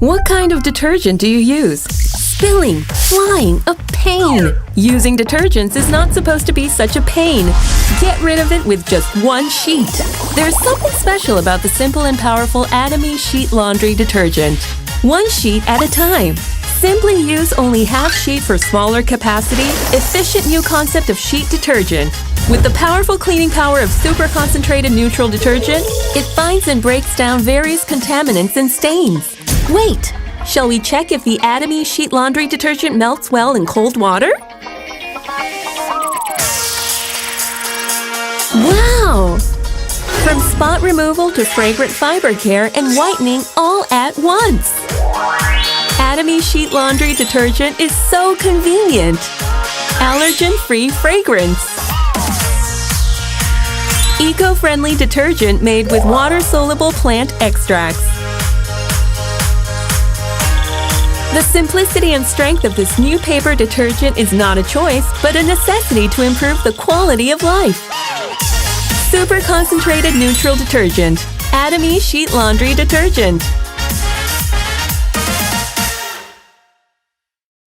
What kind of detergent do you use? Spilling, flying, a pain! Using detergents is not supposed to be such a pain. Get rid of it with just one sheet. There's something special about the simple and powerful Atomy sheet laundry detergent. One sheet at a time. Simply use only half sheet for smaller capacity, efficient new concept of sheet detergent. With the powerful cleaning power of super concentrated neutral detergent, it finds and breaks down various contaminants and stains. Wait! Shall we check if the Atomy sheet laundry detergent melts well in cold water? Wow! From spot removal to fragrant fiber care and whitening all at once! Atomy sheet laundry detergent is so convenient! Allergen-free fragrance! Eco-friendly detergent made with water-soluble plant extracts. The simplicity and strength of this new paper detergent is not a choice, but a necessity to improve the quality of life. Super concentrated neutral detergent. Atomy sheet laundry detergent.